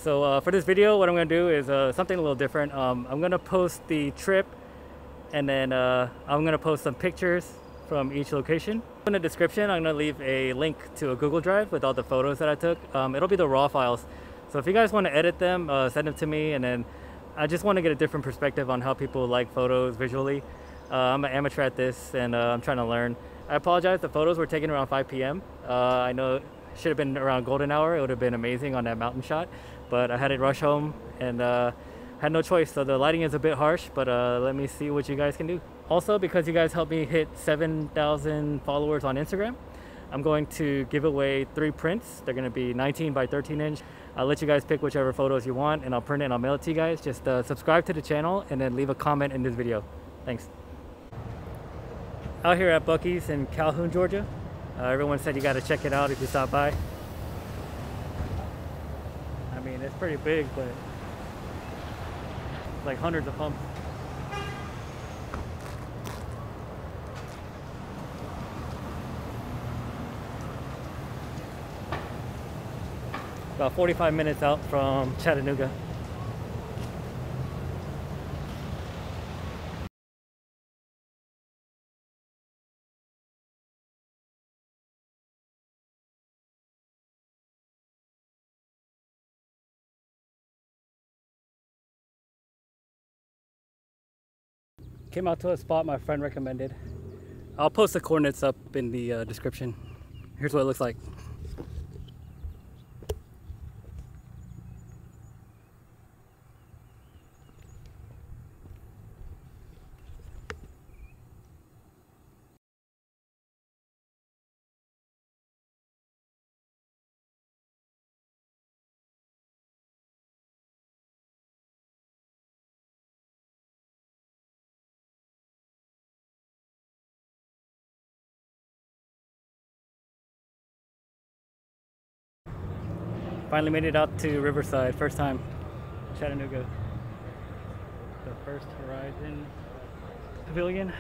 So for this video, what I'm gonna do is something a little different. I'm gonna post the trip, and then I'm gonna post some pictures from each location. In the description, I'm gonna leave a link to a Google Drive with all the photos that I took. It'll be the raw files. So if you guys want to edit them, send them to me, and then I just want to get a different perspective on how people like photos visually. I'm an amateur at this, and I'm trying to learn. I apologize, the photos were taken around 5 p.m. I know it should have been around golden hour. It would have been amazing on that mountain shot, but I had to rush home and had no choice. So the lighting is a bit harsh, but let me see what you guys can do. Also, because you guys helped me hit 7,000 followers on Instagram, I'm going to give away 3 prints. They're going to be 19 by 13 inch. I'll let you guys pick whichever photos you want, and I'll print it and I'll mail it to you guys. Just subscribe to the channel and then leave a comment in this video. Thanks. Out here at Buc-ee's in Calhoun, Georgia. Everyone said you got to check it out if you stop by. I mean, it's pretty big, but it's like hundreds of pumps. About 45 minutes out from Chattanooga. Came out to a spot my friend recommended. I'll post the coordinates up in the description. Here's what it looks like. Finally made it out to Riverside, first time, Chattanooga. The First Horizon Pavilion.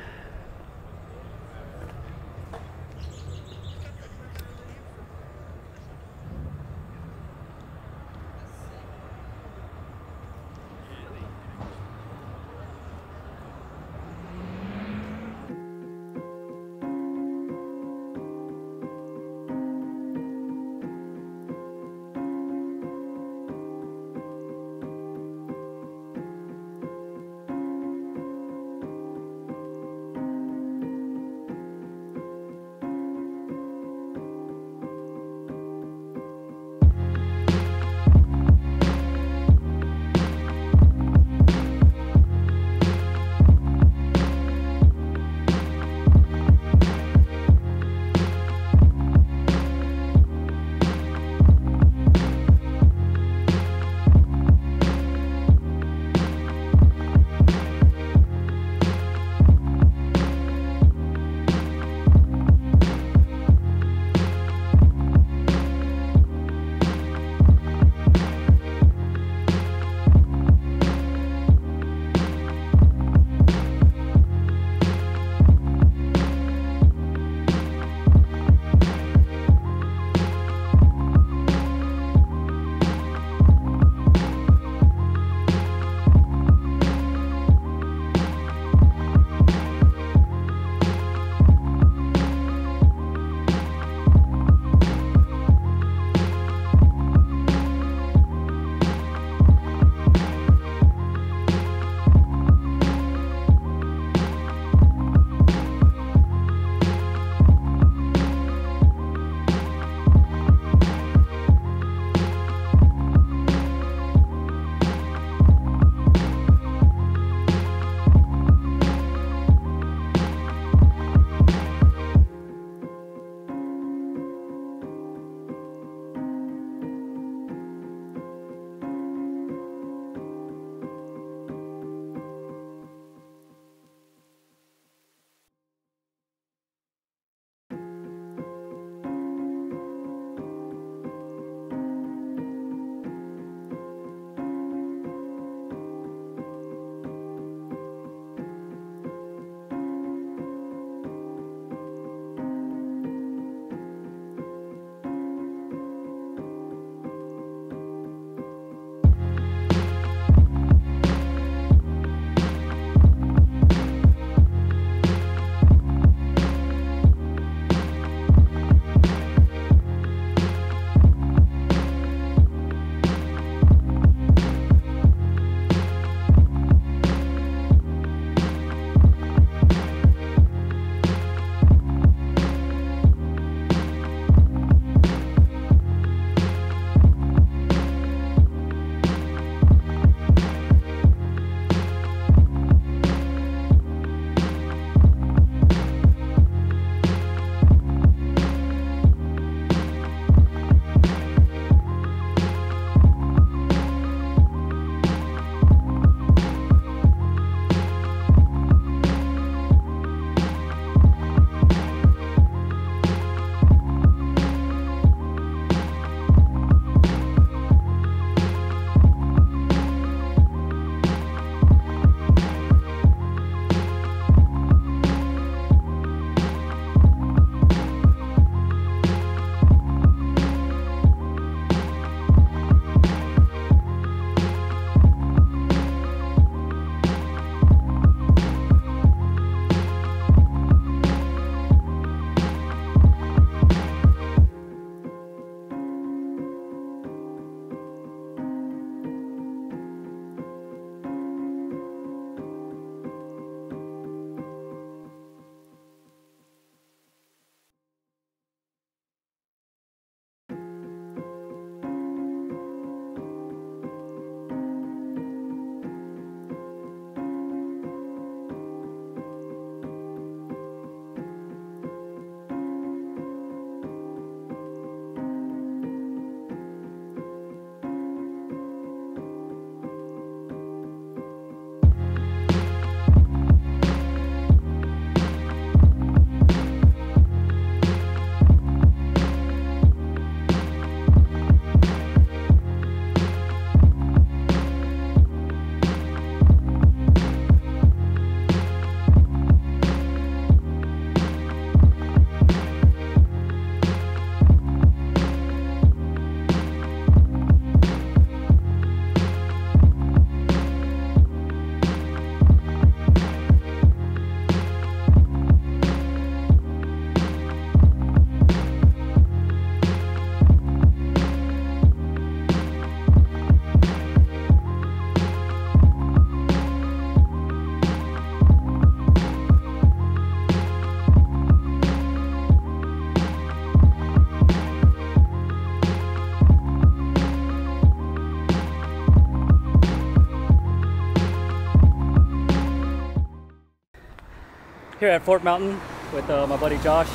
here at Fort Mountain with my buddy Josh.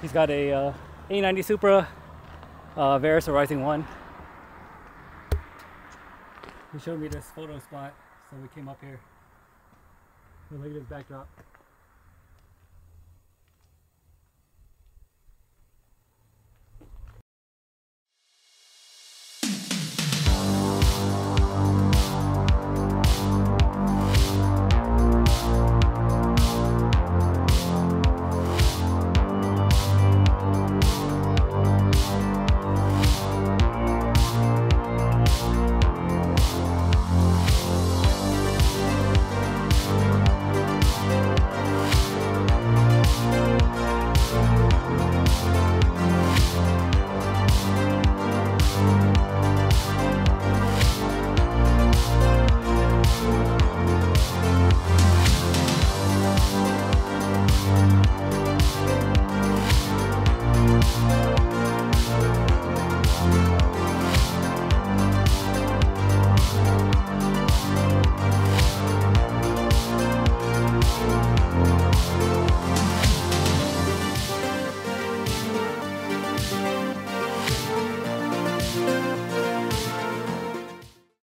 He's got a A90 Supra, Veris Rising 1. He showed me this photo spot, so we came up here. Look at this backdrop.